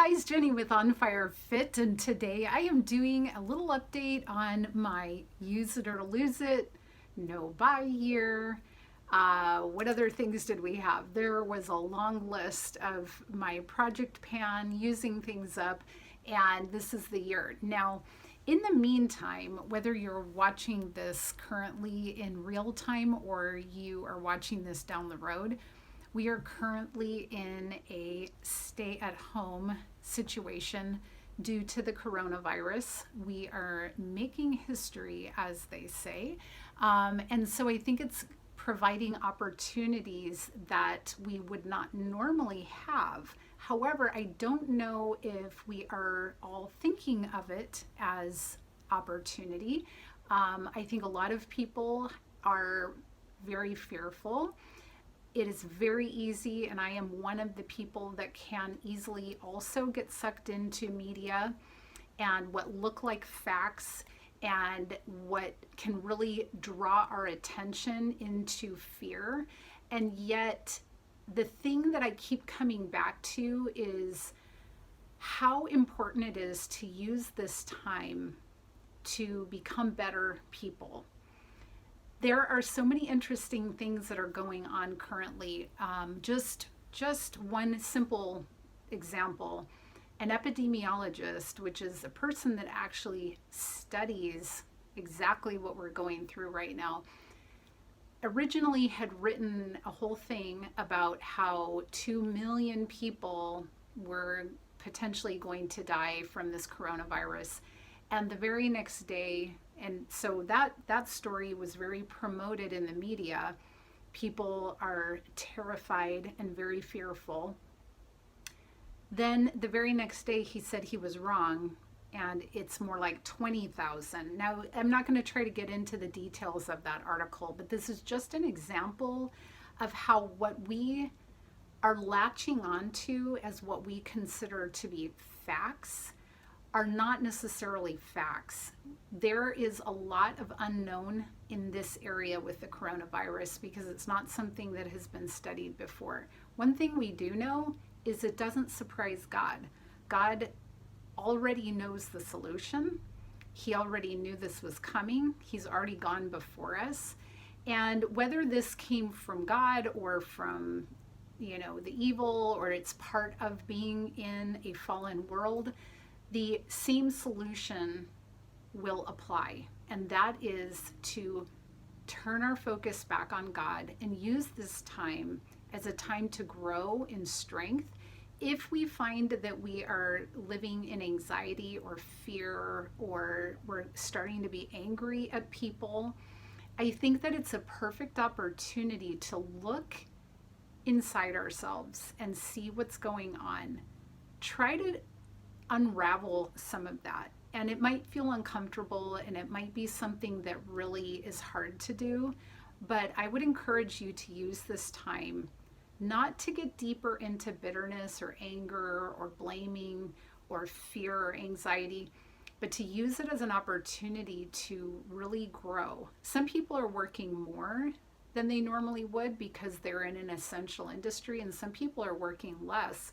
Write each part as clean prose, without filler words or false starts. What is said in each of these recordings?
guys, Jenny with On Fire Fit, and today I am doing a little update on my use it or lose it, no buy year. What other things did we have? There was a long list of my project pan, using things up, and this is the year. Now, in the meantime, whether you're watching this currently in real time or you are watching this down the road, we are currently in a stay at home situation due to the coronavirus. We are making history, as they say. And so I think it's providing opportunities that we would not normally have. However, I don't know if we are all thinking of it as opportunity. I think a lot of people are very fearful. It is very easy, and I am one of the people that can easily also get sucked into media and what look like facts and what can really draw our attention into fear. And yet, the thing that I keep coming back to is how important it is to use this time to become better people. There are so many interesting things that are going on currently. Just one simple example, an epidemiologist, which is a person that actually studies exactly what we're going through right now, originally had written a whole thing about how 2 million people were potentially going to die from this coronavirus. And the very next day, and so that story was very promoted in the media. People are terrified and very fearful. Then the very next day he said he was wrong and it's more like 20,000. Now, I'm not going to try to get into the details of that article, but this is just an example of how what we are latching onto as what we consider to be facts are not necessarily facts. There is a lot of unknown in this area with the coronavirus because it's not something that has been studied before. One thing we do know is it doesn't surprise God. God already knows the solution. He already knew this was coming. He's already gone before us. And whether this came from God or from, the evil, or it's part of being in a fallen world, the same solution will apply, and that is to turn our focus back on God and use this time as a time to grow in strength. If we find that we are living in anxiety or fear, or we're starting to be angry at people, I think that it's a perfect opportunity to look inside ourselves and see what's going on. Try to unravel some of that, and it might feel uncomfortable and it might be something that really is hard to do, but I would encourage you to use this time not to get deeper into bitterness or anger or blaming or fear or anxiety, but to use it as an opportunity to really grow. Some people are working more than they normally would because they're in an essential industry, and some people are working less,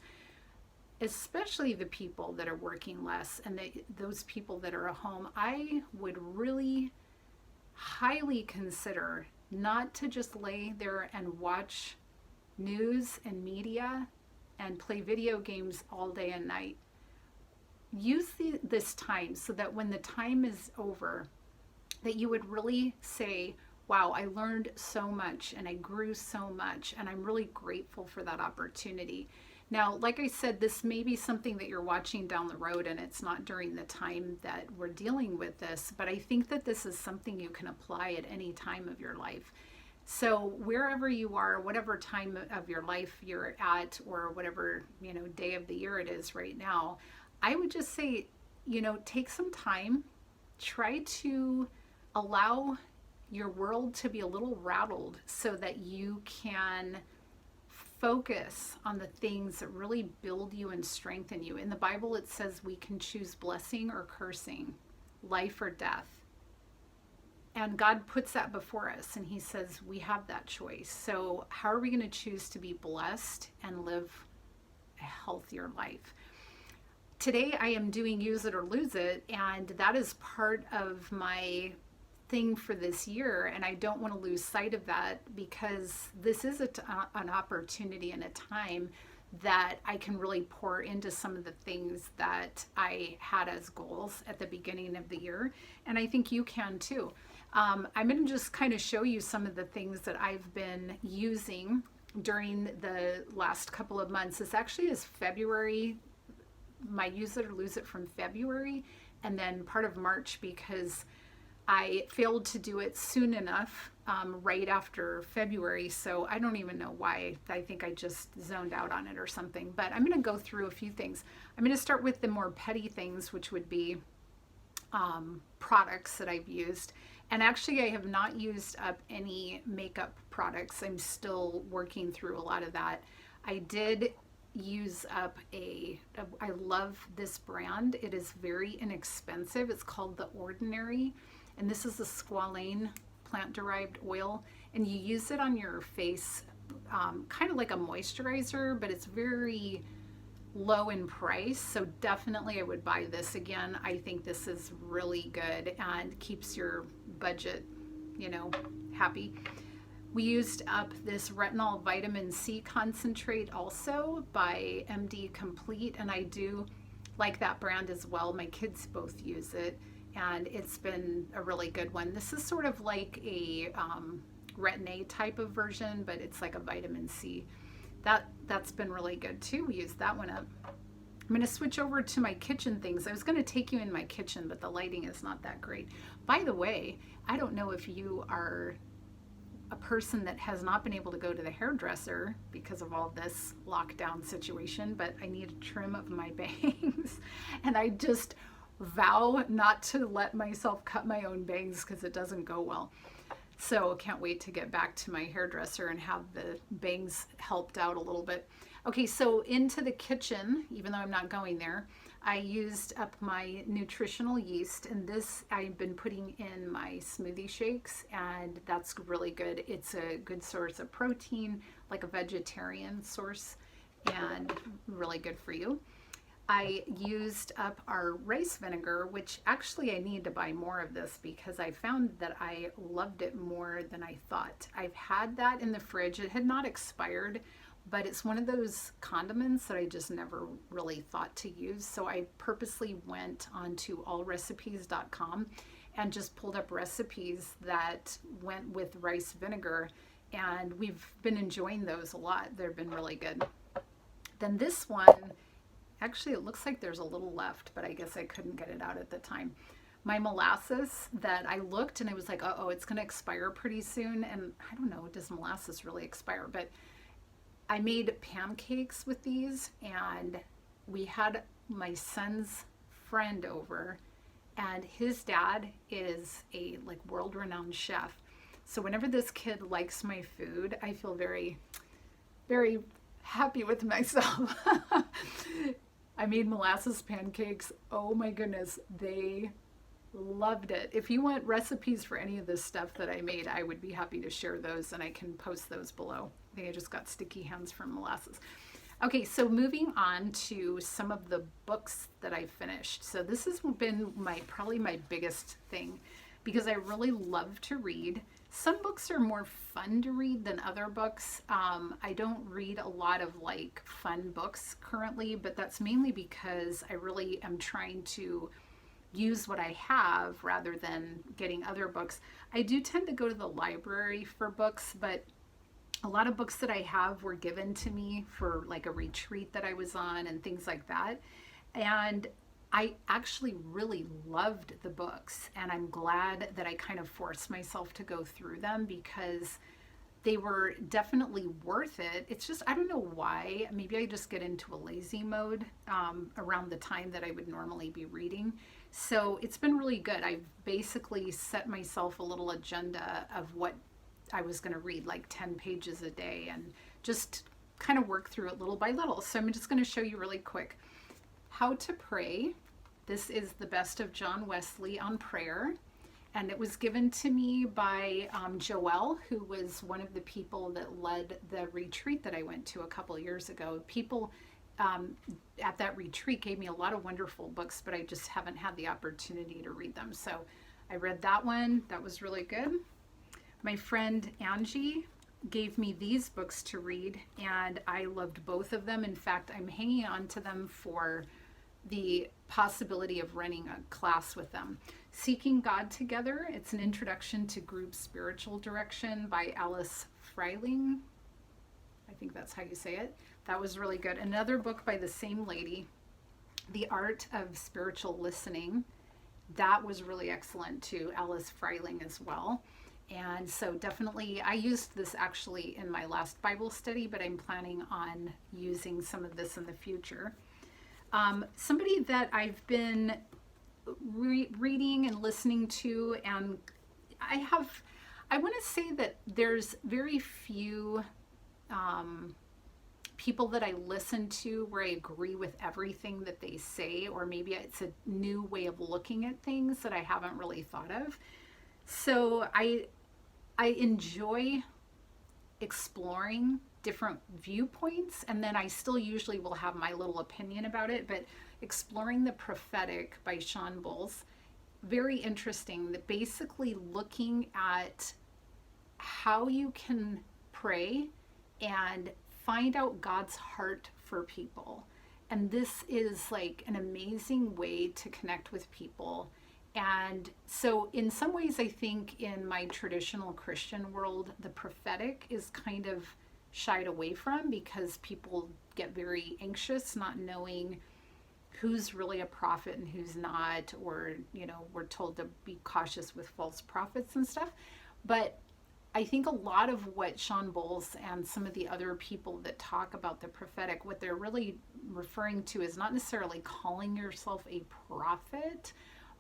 especially the people that are working less and those people that are at home. I would really highly consider not to just lay there and watch news and media and play video games all day and night. Use this time so that when the time is over, that you would really say, wow, I learned so much and I grew so much, and I'm really grateful for that opportunity. Now, like I said, this may be something that you're watching down the road and it's not during the time that we're dealing with this, but I think that this is something you can apply at any time of your life. So wherever you are, whatever time of your life you're at, or whatever, day of the year it is right now, I would just say, take some time, try to allow your world to be a little rattled so that you can focus on the things that really build you and strengthen you. In the Bible, it says we can choose blessing or cursing, life or death. And God puts that before us, and he says we have that choice. So how are we going to choose to be blessed and live a healthier life? today I am doing use it or lose it, and that is part of my thing for this year, and I don't want to lose sight of that, because this is an opportunity and a time that I can really pour into some of the things that I had as goals at the beginning of the year, and I think you can too. I'm going to just kind of show you some of the things that I've been using during the last couple of months. This actually is February, my use it or lose it from February, and then part of March, because I failed to do it soon enough right after February, so I don't even know why. I think I just zoned out on it or something. But I'm going to go through a few things. I'm going to start with the more petty things, which would be products that I've used. And actually, I have not used up any makeup products. I'm still working through a lot of that. I did use up I love this brand. It is very inexpensive. It's called The Ordinary. And this is a squalane plant-derived oil, and you use it on your face kind of like a moisturizer, but it's very low in price, so definitely I would buy this again. I think this is really good and keeps your budget, happy. We used up this retinol vitamin C concentrate also by MD Complete, and I do like that brand as well. My kids both use it, and it's been a really good one. This is sort of like a Retin-A type of version, but it's like a vitamin C. That's been really good too. We used that one up. I'm going to switch over to my kitchen things. I was going to take you in my kitchen, but the lighting is not that great. By the way, I don't know if you are a person that has not been able to go to the hairdresser because of all this lockdown situation, but I need a trim of my bangs, and I just vow not to let myself cut my own bangs because it doesn't go well. So can't wait to get back to my hairdresser and have the bangs helped out a little bit. Okay, so into the kitchen, even though I'm not going there, I used up my nutritional yeast, and this I've been putting in my smoothie shakes, and that's really good. It's a good source of protein, like a vegetarian source, and really good for you. I used up our rice vinegar, which actually I need to buy more of this because I found that I loved it more than I thought. I've had that in the fridge. It had not expired, but it's one of those condiments that I just never really thought to use. So I purposely went onto allrecipes.com and just pulled up recipes that went with rice vinegar, and we've been enjoying those a lot. They've been really good. Then this one, actually, it looks like there's a little left, but I guess I couldn't get it out at the time. My molasses that I looked and I was like, oh, it's going to expire pretty soon. And I don't know, does molasses really expire? But I made pancakes with these, and we had my son's friend over, and his dad is a world-renowned chef. So whenever this kid likes my food, I feel very, very happy with myself. I made molasses pancakes. Oh my goodness, they loved it. If you want recipes for any of this stuff that I made, I would be happy to share those, and I can post those below. I think I just got sticky hands from molasses. Okay, so moving on to some of the books that I finished. So this has been probably my biggest thing, because I really love to read. Some books are more fun to read than other books. I don't read a lot of fun books currently, but that's mainly because I really am trying to use what I have rather than getting other books. I do tend to go to the library for books, but a lot of books that I have were given to me for a retreat that I was on and things like that. And I actually really loved the books, and I'm glad that I kind of forced myself to go through them because they were definitely worth it. It's just, I don't know why. Maybe I just get into a lazy mode around the time that I would normally be reading. So it's been really good. I've basically set myself a little agenda of what I was going to read, 10 pages a day, and just kind of work through it little by little. So I'm just going to show you really quick how to pray. This is the Best of John Wesley on Prayer, and it was given to me by Joelle, who was one of the people that led the retreat that I went to a couple years ago. People at that retreat gave me a lot of wonderful books, but I just haven't had the opportunity to read them. So I read that one. That was really good. My friend Angie gave me these books to read, and I loved both of them. In fact, I'm hanging on to them for the possibility of running a class with them. Seeking God Together. It's an introduction to group spiritual direction by Alice Freiling. I think that's how you say it. That was really good. Another book by the same lady, The Art of Spiritual Listening. That was really excellent too. Alice Freiling as well. And so definitely, I used this actually in my last Bible study, but I'm planning on using some of this in the future. Somebody that I've been reading and listening to, and I want to say that there's very few people that I listen to where I agree with everything that they say, or maybe it's a new way of looking at things that I haven't really thought of. So I enjoy exploring different viewpoints, and then I still usually will have my little opinion about it, but Exploring the Prophetic by Sean Bowles, very interesting, that basically looking at how you can pray and find out God's heart for people. And this is like an amazing way to connect with people. And so in some ways, I think in my traditional Christian world, the prophetic is kind of shied away from because people get very anxious not knowing who's really a prophet and who's not, or, you know, we're told to be cautious with false prophets and stuff. But I think a lot of what Sean Bowles and some of the other people that talk about the prophetic, what they're really referring to is not necessarily calling yourself a prophet,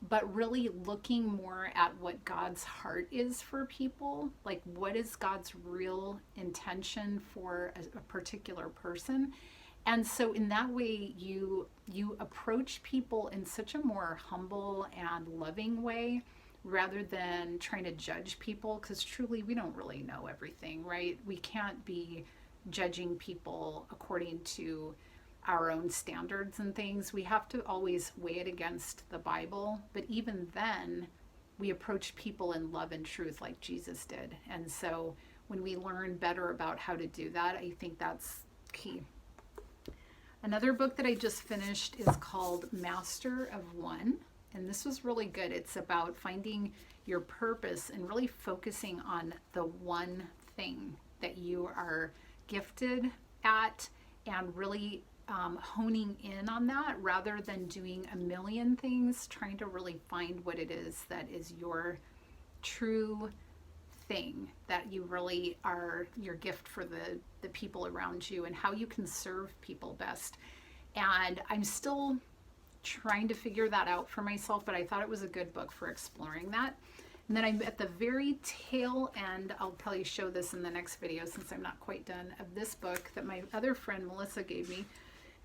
but really looking more at what God's heart is for people. Like, what is God's real intention for a particular person? And so in that way, you approach people in such a more humble and loving way, rather than trying to judge people, because truly we don't really know everything, right? We can't be judging people according to our own standards and things. We have to always weigh it against the Bible. But even then, we approach people in love and truth like Jesus did. And so when we learn better about how to do that, I think that's key. Another book that I just finished is called Master of One. And this was really good. It's about finding your purpose and really focusing on the one thing that you are gifted at, and really honing in on that rather than doing a million things, trying to really find what it is that is your true thing, that you really are your gift for the people around you and how you can serve people best. And I'm still trying to figure that out for myself, but I thought it was a good book for exploring that. And then I'm at the very tail end, I'll probably show this in the next video since I'm not quite done, of this book that my other friend Melissa gave me.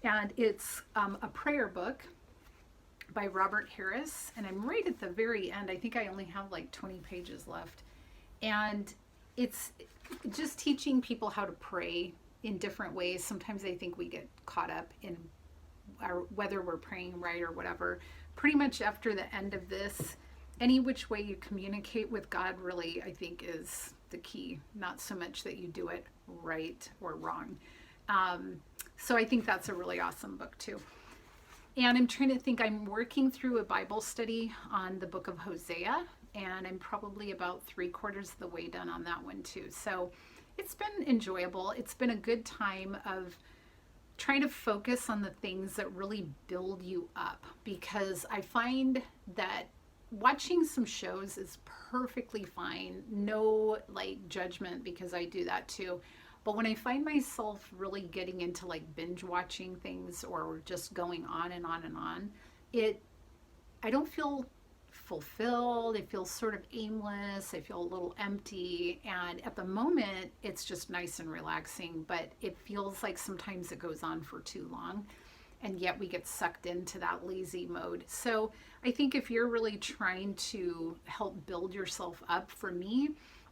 And it's a prayer book by Robert Harris. And I'm right at the very end. I think I only have like 20 pages left. And it's just teaching people how to pray in different ways. Sometimes I think we get caught up in whether we're praying right or whatever. Pretty much after the end of this, any which way you communicate with God really, I think, is the key. Not so much that you do it right or wrong. So I think that's a really awesome book too. And I'm trying to think, I'm working through a Bible study on the book of Hosea, and I'm probably about 3/4 of the way done on that one too. So it's been enjoyable. It's been a good time of trying to focus on the things that really build you up, because I find that watching some shows is perfectly fine. No like judgment, because I do that too. But when I find myself really getting into like binge watching things or just going on and on and on, I don't feel fulfilled. It feels sort of aimless. I feel a little empty. And at the moment, it's just nice and relaxing, but it feels like sometimes it goes on for too long. And yet we get sucked into that lazy mode. So I think if you're really trying to help build yourself up, for me,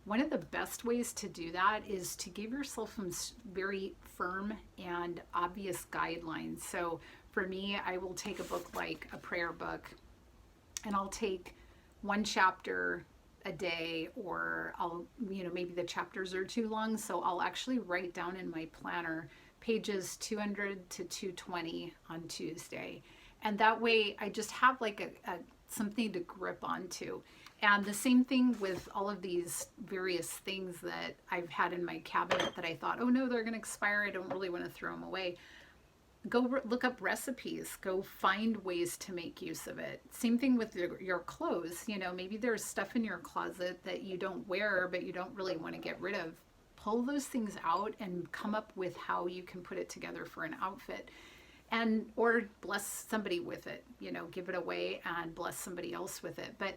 one of the best ways to do that is to give yourself some very firm and obvious guidelines. So for me, I will take a book like a prayer book, and I'll take one chapter a day, or I'll, maybe the chapters are too long, so I'll actually write down in my planner pages 200 to 220 on Tuesday. And that way I just have like a something to grip onto. And the same thing with all of these various things that I've had in my cabinet that I thought, oh no, they're going to expire. I don't really want to throw them away. Go look up recipes. Go find ways to make use of it. Same thing with your clothes. Maybe there's stuff in your closet that you don't wear, but you don't really want to get rid of. Pull those things out and come up with how you can put it together for an outfit. And or bless somebody with it, give it away and bless somebody else with it. But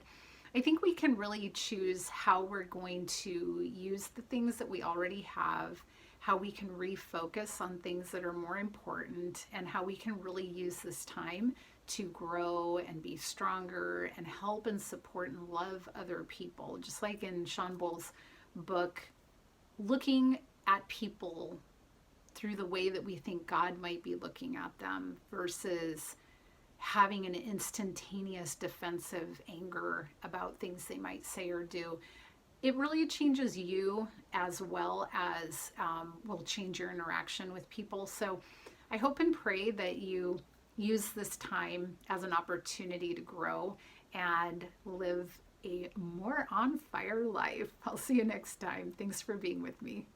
I think we can really choose how we're going to use the things that we already have, how we can refocus on things that are more important, and how we can really use this time to grow and be stronger and help and support and love other people. Just like in Sean Bull's book, looking at people through the way that we think God might be looking at them versus having an instantaneous defensive anger about things they might say or do. It really changes you as well as will change your interaction with people. So I hope and pray that you use this time as an opportunity to grow and live a more on fire life. I'll see you next time. Thanks for being with me.